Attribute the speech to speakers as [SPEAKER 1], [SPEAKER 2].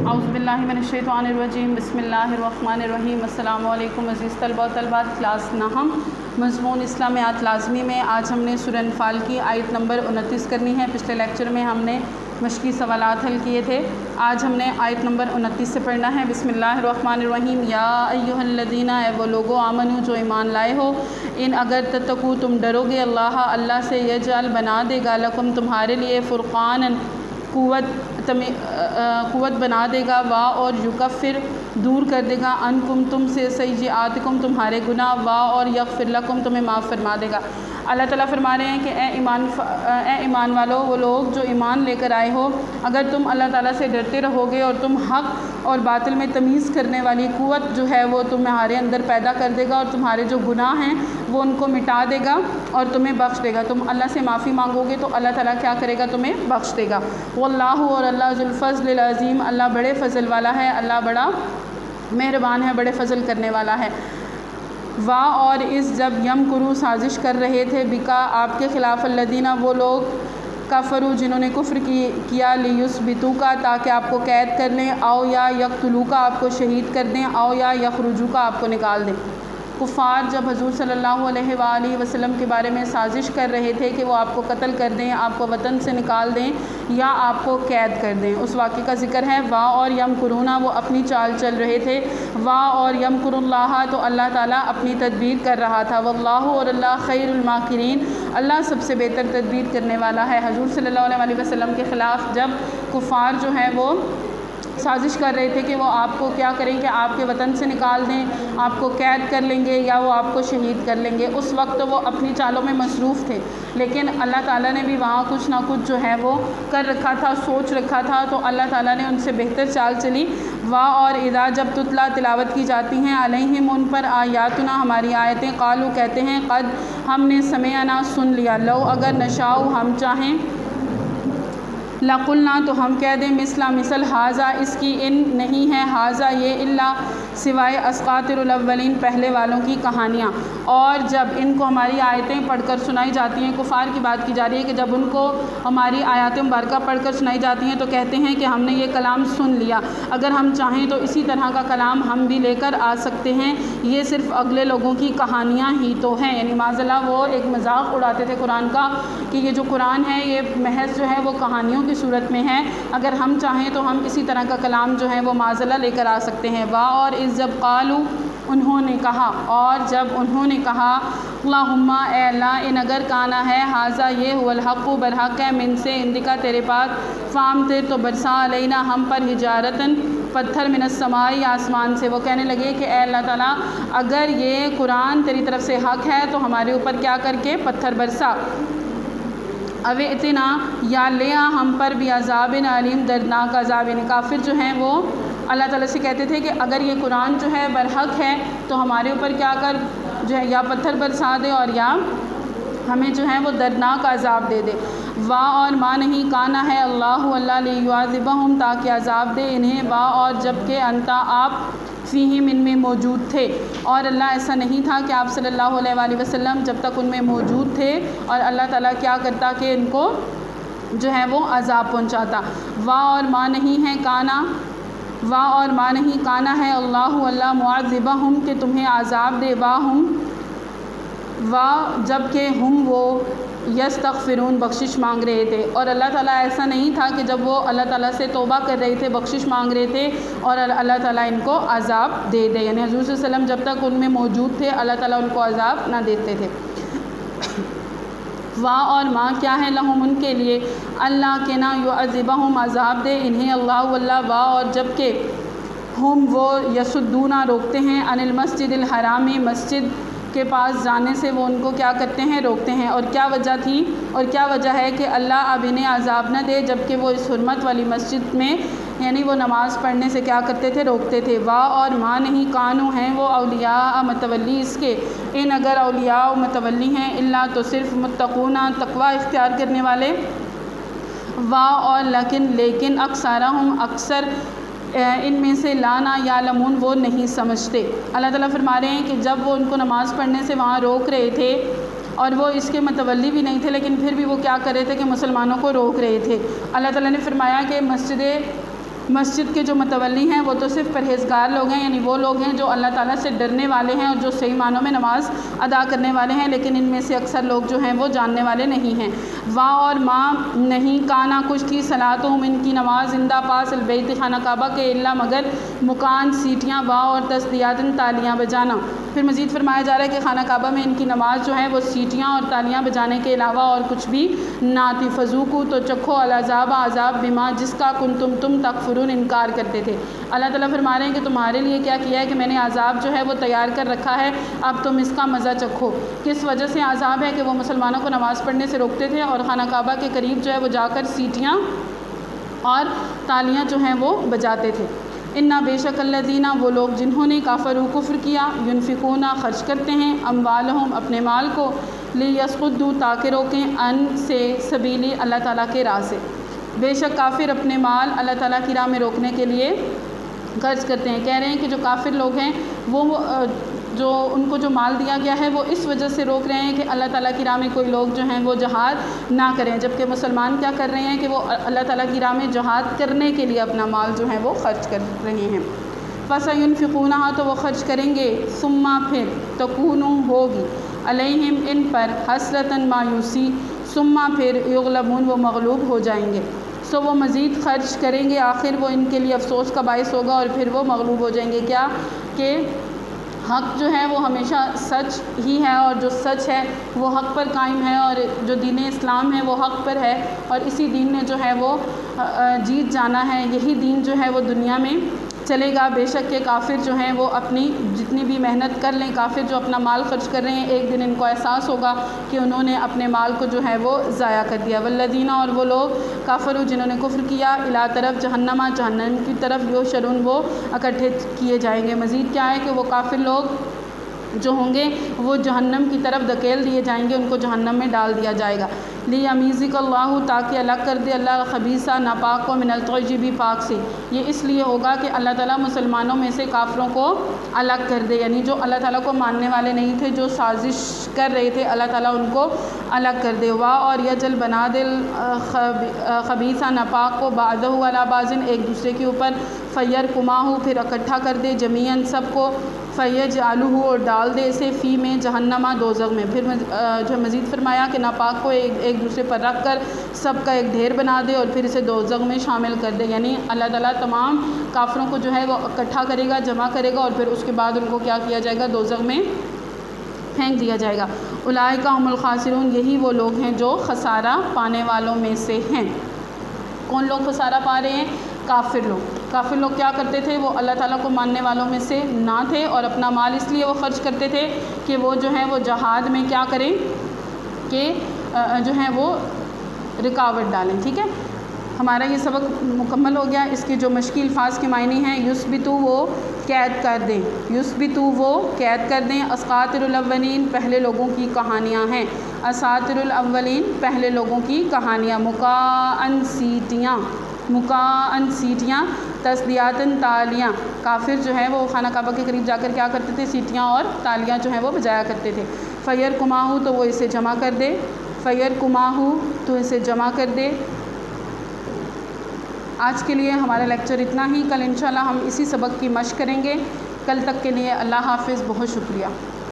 [SPEAKER 1] اعوذ باللہ من الشیطان الرجیم، بسم اللہ الرحمن الرحیم۔ السلام علیکم عزیز طلبہ و طالبات، کلاس نہم مضمون اسلامیات لازمی میں آج ہم نے سورہ انفال کی آیت نمبر 29 کرنی ہے۔ پچھلے لیکچر میں ہم نے مشقی سوالات حل کیے تھے، آج ہم نے آیت نمبر 29 سے پڑھنا ہے۔ بسم اللہ الرحمن الرحیم۔ یا ایھا الذین، اے وہ لوگو، آمنو جو ایمان لائے ہو، ان اگر تتقو تم ڈرو گے اللہ سے، یجعل بنا دے گا لکم تمہارے لیے فرقانا قوت بنا دے گا، وا اور یکفر دور کر دے گا عنکم تم سے سیئاتکم تمہارے گناہ، وا اور یغفر لکم تمہیں معاف فرما دے گا۔ اللہ تعالیٰ فرما رہے ہیں کہ اے ایمان والو، وہ لوگ جو ایمان لے کر آئے ہو، اگر تم اللہ تعالیٰ سے ڈرتے رہو گے اور تم حق اور باطل میں تمیز کرنے والی قوت جو ہے وہ تمہارے اندر پیدا کر دے گا، اور تمہارے جو گناہ ہیں وہ ان کو مٹا دے گا اور تمہیں بخش دے گا۔ تم اللہ سے معافی مانگو گے تو اللہ تعالیٰ کیا کرے گا؟ تمہیں بخش دے گا۔ واللہ، اور اللہ ذو الفضل العظیم، اللہ بڑے فضل والا ہے، اللہ بڑا مہربان ہے، بڑے فضل کرنے والا ہے۔ وا اور اس جب یمکروا سازش کر رہے تھے بکا آپ کے خلاف، الذین وہ لوگ کفروا جنہوں نے کفر کیا، لیثبتوکا تاکہ آپ کو قید کر لیں، او یا یقتلوکا آپ کو شہید کر دیں، او یا یخرجوکا آپ کو نکال دیں۔ کفار جب حضور صلی اللہ علیہ وآلہ وسلم کے بارے میں سازش کر رہے تھے کہ وہ آپ کو قتل کر دیں، آپ کو وطن سے نکال دیں یا آپ کو قید کر دیں، اس واقعے کا ذکر ہے۔ وا اور یمکرون، وہ اپنی چال چل رہے تھے، وا اور یمکر اللہ، تو اللہ تعالیٰ اپنی تدبیر کر رہا تھا۔ واللہ، اور اللہ خیر الماکرین، اللہ سب سے بہتر تدبیر کرنے والا ہے۔ حضور صلی اللہ علیہ وآلہ وسلم کے خلاف جب کفار جو ہیں وہ سازش کر رہے تھے کہ وہ آپ کو کیا کریں کہ آپ کے وطن سے نکال دیں، آپ کو قید کر لیں گے یا وہ آپ کو شہید کر لیں گے، اس وقت وہ اپنی چالوں میں مصروف تھے، لیکن اللہ تعالیٰ نے بھی وہاں کچھ نہ کچھ جو ہے وہ کر رکھا تھا، سوچ رکھا تھا، تو اللہ تعالیٰ نے ان سے بہتر چال چلی۔ وا اور اذا جب تتلا تلاوت کی جاتی ہیں، علیہم ان پر، آیاتنا ہماری آیتیں، قالو کہتے ہیں، قد ہم نے، سمعنا سن لیا، لو اگر نشاء ہم چاہیں، لقلنا تو ہم کہہ دیں، مثل حاذا اس کی، ان نہیں ہے، حاذا یہ، الا سوائے اساطیر الاولین پہلے والوں کی کہانیاں۔ اور جب ان کو ہماری آیتیں پڑھ کر سنائی جاتی ہیں، کفار کی بات کی جا رہی ہے کہ جب ان کو ہماری آیات مبارکہ پڑھ کر سنائی جاتی ہیں تو کہتے ہیں کہ ہم نے یہ کلام سن لیا، اگر ہم چاہیں تو اسی طرح کا کلام ہم بھی لے کر آ سکتے ہیں، یہ صرف اگلے لوگوں کی کہانیاں ہی تو ہیں۔ یعنی معاذ اللہ وہ ایک مذاق اڑاتے تھے قرآن کا کہ یہ جو قرآن ہے یہ محض جو ہے وہ کہانیوں کی صورت میں ہے، اگر ہم چاہیں تو ہم اسی طرح کا کلام جو ہے وہ معاذ اللہ لے کر آ سکتے ہیں۔ وا اور اس جب قالو انہوں نے کہا، اور جب انہوں نے کہا، اللہم اے اللہ، ان اگر کانا ہے، حاذا یہ، هو الحق برحق ہے، من سے اندکا تیرے پاس، فامطر تو برسا، علینا ہم پر، حجارتن پتھر، من السماء آسمان سے۔ وہ کہنے لگے کہ اے اللہ تعالیٰ اگر یہ قرآن تیری طرف سے حق ہے تو ہمارے اوپر کیا کر کے پتھر برسا، او اتنا یا لیا ہم پر بھی عذاب علیم، دردناک عذاب۔ یعنی کافر جو ہیں وہ اللہ تعالیٰ سے کہتے تھے کہ اگر یہ قرآن جو ہے برحق ہے تو ہمارے اوپر کیا کر جو ہے یا پتھر برسا دے اور یا ہمیں جو ہے وہ دردناک عذاب دے دے۔ وا اور ما نہیں، کانا ہے اللہ لیعذبہم تاکہ عذاب دے انہیں، وا اور جب کہ انتا آپ فیہم ان میں موجود تھے، اور اللہ ایسا نہیں تھا کہ آپ صلی اللہ علیہ وآلہ وسلم جب تک ان میں موجود تھے اور اللہ تعالیٰ کیا کرتا کہ ان کو جو ہے وہ عذاب پہنچاتا۔ وا اور ما نہیں ہے، کانا، وا اور ما نہیں، کانا ہے اللہ معذبہم کہ تمہیں عذاب دے، وا جب کہ ہم وہ یستغفرون بخشش مانگ رہے تھے، اور اللہ تعالیٰ ایسا نہیں تھا کہ جب وہ اللہ تعالیٰ سے توبہ کر رہے تھے، بخشش مانگ رہے تھے اور اللہ تعالیٰ ان کو عذاب دے دے۔ یعنی حضور صلی اللہ علیہ وسلم جب تک ان میں موجود تھے اللہ تعالیٰ ان کو عذاب نہ دیتے تھے۔ وا اور ماں کیا ہے، لہم ان کے لیے، اللہ کے نہ یعذبہم عذاب دے انہیں اللہ، وا اور جب کہ ہم وہ یسدونا روکتے ہیں، عن المسجد الحرامی مسجد کے پاس جانے سے وہ ان کو کیا کرتے ہیں، روکتے ہیں۔ اور کیا وجہ تھی، اور کیا وجہ ہے کہ اللہ اب انہیں عذاب نہ دے جبکہ وہ اس حرمت والی مسجد میں یعنی وہ نماز پڑھنے سے کیا کرتے تھے، روکتے تھے۔ وا اور ماں نہیں، کانو ہیں وہ، اولیاء متولی اس کے، ان اگر اولیاء متولی ہیں، اللہ تو صرف متقون تقوی اختیار کرنے والے۔ وا اور لیکن اکثرہم اکثر ان میں سے لانا یعلمون وہ نہیں سمجھتے۔ اللہ تعالیٰ فرما رہے ہیں کہ جب وہ ان کو نماز پڑھنے سے وہاں روک رہے تھے اور وہ اس کے متولی بھی نہیں تھے، لیکن پھر بھی وہ کیا کر رہے تھے کہ مسلمانوں کو روک رہے تھے۔ اللہ تعالیٰ نے فرمایا کہ مسجد مسجد کے جو متولی ہیں وہ تو صرف پرہیزگار لوگ ہیں، یعنی وہ لوگ ہیں جو اللہ تعالیٰ سے ڈرنے والے ہیں اور جو صحیح معنوں میں نماز ادا کرنے والے ہیں، لیکن ان میں سے اکثر لوگ جو ہیں وہ جاننے والے نہیں ہیں۔ وا اور ماں نہیں کانا کچھ تھی صلاتہم ان کی نماز زندہ پاس البیت خانہ کعبہ کے الا مگر مکان سیٹیاں وا اور تصدیاتن تالیاں بجانا۔ پھر مزید فرمایا جا رہا ہے کہ خانہ کعبہ میں ان کی نماز جو ہے وہ سیٹیاں اور تالیاں بجانے کے علاوہ اور کچھ بھی نہ تھی۔ فذوقوا تو چکھو العذاب عذاب بما جس کا کنتم تم تکفرون انکار کرتے تھے۔ اللہ تعالیٰ فرما رہے ہیں کہ تمہارے لیے کیا کیا ہے کہ میں نے عذاب جو ہے وہ تیار کر رکھا ہے، اب تم اس کا مزہ چکھو۔ کس وجہ سے عذاب ہے کہ وہ مسلمانوں کو نماز پڑھنے سے روکتے تھے اور خانہ کعبہ کے قریب جو ہے وہ جا کر سیٹیاں اور تالیاں جو ہیں وہ بجاتے تھے۔ انا بے شک الذین وہ لوگ جنہوں نے کافروا کفر کیا، ینفقون خرچ کرتے ہیں اموالہم اپنے مال کو، لیصدوا تاکہ روکیں ان سے سبیلی اللہ تعالیٰ کے راہ سے۔ بے شک کافر اپنے مال اللہ تعالیٰ کی راہ میں روکنے کے لیے خرچ کرتے ہیں۔ کہہ رہے ہیں کہ جو کافر لوگ ہیں وہ جو ان کو جو مال دیا گیا ہے وہ اس وجہ سے روک رہے ہیں کہ اللہ تعالیٰ کی راہ میں کوئی لوگ جو ہیں وہ جہاد نہ کریں، جبکہ مسلمان کیا کر رہے ہیں کہ وہ اللہ تعالیٰ کی راہ میں جہاد کرنے کے لیے اپنا مال جو ہے وہ خرچ کر رہے ہیں۔ فَسَيُنْفِقُونَهَا تو وہ خرچ کریں گے، ثُمَّ پھر تَكُونُ ہوگی علیہم ان پر حسرتاً مایوسی، ثُمَّ پھر یغلبون وہ مغلوب ہو جائیں گے۔ سو وہ مزید خرچ کریں گے، آخر وہ ان کے لیے افسوس کا باعث ہوگا اور پھر وہ مغلوب ہو جائیں گے۔ کیا کہ حق جو ہے وہ ہمیشہ سچ ہی ہے اور جو سچ ہے وہ حق پر قائم ہے اور جو دین اسلام ہے وہ حق پر ہے اور اسی دین نے جو ہے وہ جیت جانا ہے، یہی دین جو ہے وہ دنیا میں چلے گا۔ بے شک کہ کافر جو ہیں وہ اپنی جتنی بھی محنت کر لیں، کافر جو اپنا مال خرچ کر رہے ہیں ایک دن ان کو احساس ہوگا کہ انہوں نے اپنے مال کو جو ہے وہ ضائع کر دیا۔ والذین اور وہ لوگ کافروا جنہوں نے کفر کیا، الی طرف جہنم جہنم کی طرف یحشرون وہ اکٹھے کیے جائیں گے۔ مزید کیا ہے کہ وہ کافر لوگ جو ہوں گے وہ جہنم کی طرف دھکیل دیے جائیں گے، ان کو جہنم میں ڈال دیا جائے گا۔ لیمیزک اللہ تاکہ الگ کر دے اللہ خبیثہ ناپاک کو من الطیب پاک سے۔ یہ اس لیے ہوگا کہ اللہ تعالیٰ مسلمانوں میں سے کافروں کو الگ کر دے، یعنی جو اللہ تعالیٰ کو ماننے والے نہیں تھے، جو سازش کر رہے تھے، اللہ تعالیٰ ان کو الگ کر دے۔ وا اور یجل بنا دل خبیثہ ناپاک کو بعضہ علی بعض ایک دوسرے کے اوپر، فیرکماہ پھر اکٹھا کر دے جمیعاً سب کو، فیجعلہ اور ڈال دے اسے فی میں جہنم دوزخ میں۔ پھر جو مزید فرمایا کہ ناپاک کو ایک دوسرے پر رکھ کر سب کا ایک ڈھیر بنا دے اور پھر اسے دوزخ میں شامل کر دے، یعنی اللہ تعالیٰ تمام کافروں کو جو ہے وہ اکٹھا کرے گا، جمع کرے گا اور پھر اس کے بعد ان کو کیا کیا جائے گا، دوزخ میں پھینک دیا جائے گا۔ اولئک هم الخاسرون یہی وہ لوگ ہیں جو خسارہ پانے والوں میں سے ہیں۔ کون لوگ خسارہ پا رہے ہیں؟ کافر لوگ۔ کافر لوگ کیا کرتے تھے؟ وہ اللہ تعالیٰ کو ماننے والوں میں سے نہ تھے اور اپنا مال اس لیے وہ خرچ کرتے تھے کہ وہ جو ہے وہ جہاد میں کیا کریں کہ جو ہے وہ رکاوٹ ڈالیں۔ ٹھیک ہے، ہمارا یہ سبق مکمل ہو گیا۔ اس کے جو مشکل الفاظ کے معنی ہیں، یثبتو وہ قید کر دیں، یثبتو وہ قید کر دیں، اساطیر الاولین پہلے لوگوں کی کہانیاں ہیں، اساطیر الاولین پہلے لوگوں کی کہانیاں، مکاءن سیٹیاں، مکاءن سیٹیاں، تصدیاتن تالیاں۔ کافر جو ہے وہ خانہ کعبہ کے قریب جا کر کیا کرتے تھے؟ سیٹیاں اور تالیاں جو ہیں وہ بجایا کرتے تھے۔ فیرکماہ تو وہ اسے جمع کر دے، فیرکماہ تو اسے جمع کر دے۔ آج کے لیے ہمارا لیکچر اتنا ہی، کل انشاءاللہ ہم اسی سبق کی مشق کریں گے۔ کل تک کے لیے اللہ حافظ، بہت شکریہ۔